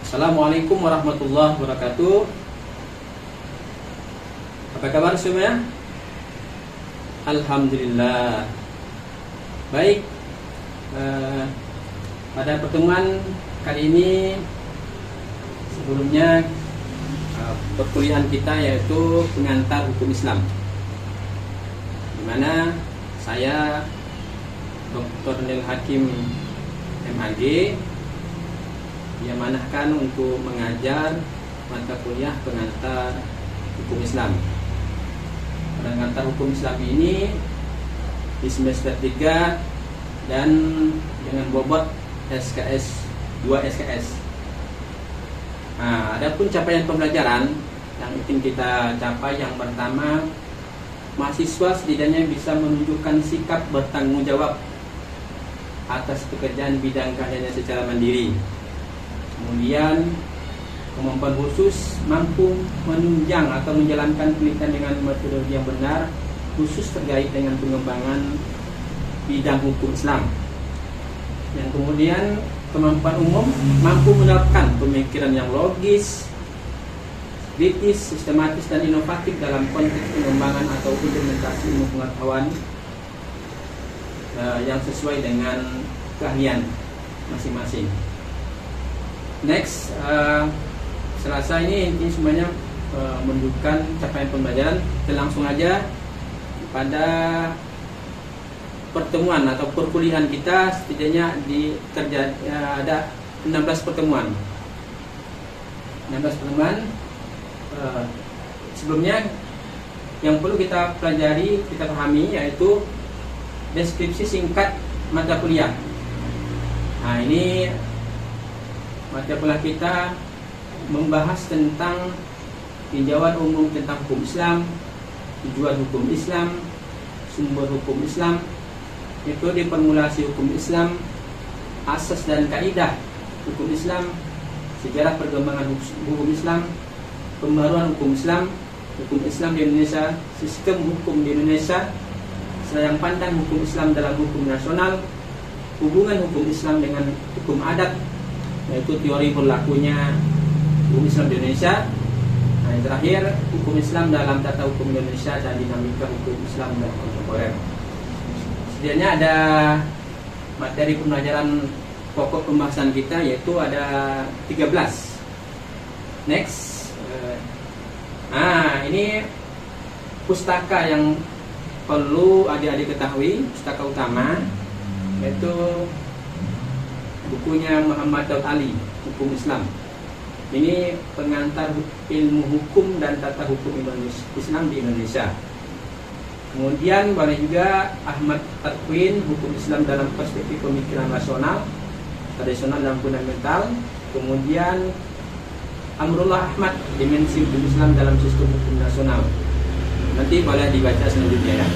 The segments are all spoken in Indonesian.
Assalamualaikum warahmatullahi wabarakatuh. Apa kabar semuanya? Alhamdulillah. Baik, pada pertemuan kali ini sebelumnya perkuliahan kita yaitu pengantar hukum Islam, di mana saya Dr. Nil Hakim MAG diamanahkan untuk mengajar mata kuliah pengantar hukum Islam. Pengantar hukum Islam ini di semester 3 dan dengan bobot SKS 2 SKS. Nah, adapun capaian pembelajaran yang ingin kita capai, yang pertama, mahasiswa setidaknya bisa menunjukkan sikap bertanggung jawab atas pekerjaan bidang keahliannya secara mandiri. Kemudian kemampuan khusus mampu menunjang atau menjalankan penelitian dengan metodologi yang benar, khusus terkait dengan pengembangan bidang hukum Islam. Yang kemudian kemampuan umum mampu menerapkan pemikiran yang logis, kritis, sistematis dan inovatif dalam konteks pengembangan atau implementasi ilmu pengetahuan yang sesuai dengan keahlian masing-masing. Next, selasa ini semuanya menunjukkan capaian pembelajaran. Kita langsung aja pada pertemuan atau perkuliahan kita. Setidaknya ada 16 pertemuan. 16 pertemuan. Sebelumnya yang perlu kita pelajari, kita pahami, yaitu deskripsi singkat mata kuliah. Nah, ini mata kuliah kita membahas tentang tinjauan umum tentang hukum Islam, tujuan hukum Islam, sumber hukum Islam, metode formulasi hukum Islam, asas dan kaidah hukum Islam, sejarah perkembangan hukum Islam, pembaruan hukum Islam di Indonesia, sistem hukum di Indonesia, sudut pandang hukum Islam dalam hukum nasional, hubungan hukum Islam dengan hukum adat, yaitu teori berlakunya hukum Islam di Indonesia. Nah, yang terakhir, hukum Islam dalam tata hukum Indonesia dan dinamika hukum Islam dan kontemporer. Setidaknya ada materi pembelajaran pokok pembahasan kita, yaitu ada 13. Next. Nah, ini pustaka yang perlu adik-adik ketahui, pustaka utama, yaitu bukunya Muhammad Daud Ali, Hukum Islam. Ini pengantar ilmu hukum dan tata hukum Islam di Indonesia. Kemudian boleh juga Ahmad Taqwin, Hukum Islam dalam perspektif pemikiran rasional, tradisional dan fundamental. Kemudian Amrullah Ahmad, Dimensi Hukum Islam dalam Sistem Hukum Nasional. Nanti boleh dibaca selanjutnya ya.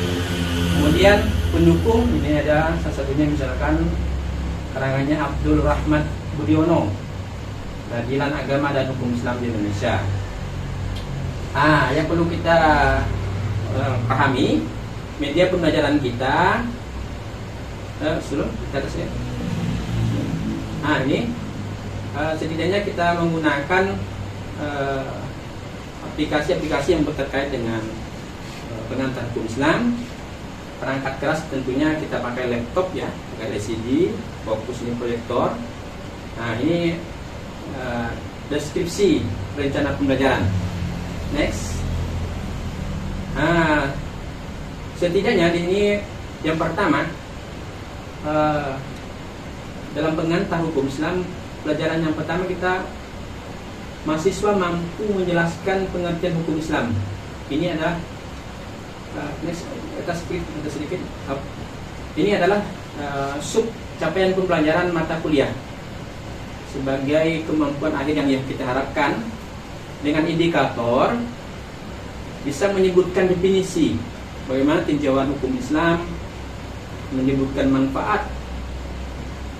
Kemudian pendukung, ini ada salah satunya misalkan karangannya Abdul Rahmat Budiono, Peradilan Agama dan Hukum Islam di Indonesia. Yang perlu kita pahami, media pembelajaran kita sebelum kita atas ya. Ini setidaknya kita menggunakan aplikasi-aplikasi yang berkait dengan pengantar hukum Islam. Perangkat keras tentunya kita pakai laptop ya, pakai LCD, fokus ini proyektor. Nah, ini deskripsi rencana pembelajaran. Next. Setidaknya di ini yang pertama, dalam pengantar hukum Islam, pelajaran yang pertama kita mahasiswa mampu menjelaskan pengertian hukum Islam. Ini adalah sedikit. Ini adalah sub capaian pembelajaran mata kuliah sebagai kemampuan akhir yang kita harapkan, dengan indikator bisa menyebutkan definisi bagaimana tinjauan hukum Islam, menyebutkan manfaat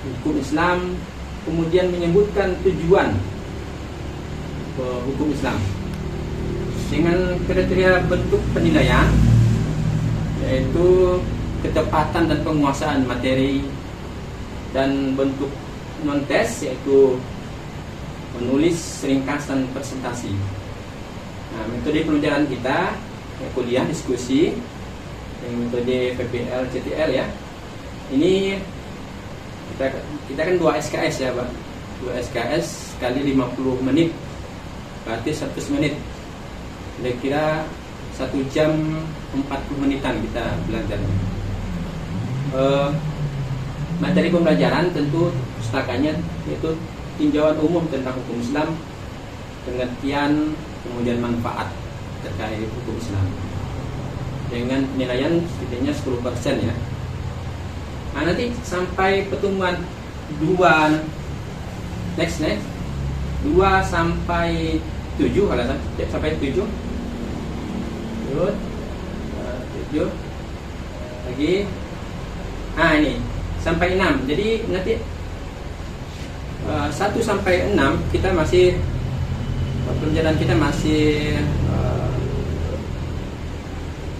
hukum Islam, kemudian menyebutkan tujuan hukum Islam dengan kriteria bentuk penilaian, yaitu ketepatan dan penguasaan materi, dan bentuk non tes yaitu menulis ringkasan presentasi. Nah, metode pembelajaran kita kuliah diskusi dengan metode PPL CTL ya. Ini kita kan 2 SKS ya Pak. 2 SKS kali 50 menit berarti 100 menit. Kira-kira 1 jam 40 menitan kita belajar. Materi pembelajaran tentu pustakanya yaitu tinjauan umum tentang hukum Islam, pengertian kemudian manfaat terkait hukum Islam dengan penilaian setidaknya 10% ya. Nah, nanti sampai pertemuan 2 next 2 sampai 7 kalau sampai 7 7 lagi. Nah, ini sampai 6. Jadi nanti 1 sampai 6 kita masih pelajaran kita masih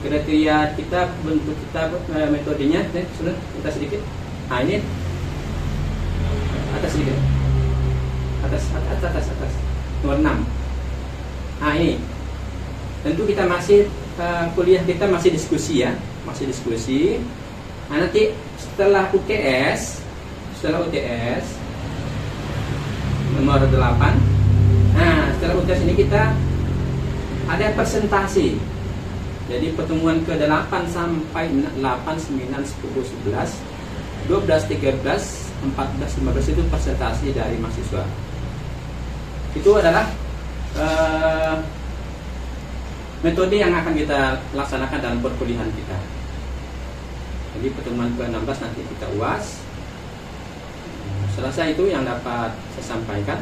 kriteria kita, bentuk kita, metodenya sudah kita sedikit. Nah, ini atas sedikit, atas nomor 6. Nah, ini tentu kita masih kuliah kita masih diskusi ya, masih diskusi. Nah, nanti setelah UTS nomor 8. Nah, setelah UTS ini kita ada presentasi. Jadi pertemuan ke-8 sampai 8, 9, 10, 11, 12, 13, 14, 15 itu presentasi dari mahasiswa. Itu adalah metode yang akan kita laksanakan dalam perkuliahan kita. Jadi pertemuan ke-16 nanti kita UAS. Selesai itu yang dapat saya sampaikan.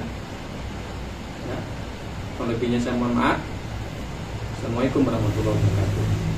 Ya. Kalau lebihnya saya mohon maaf. Assalamualaikum warahmatullahi wabarakatuh.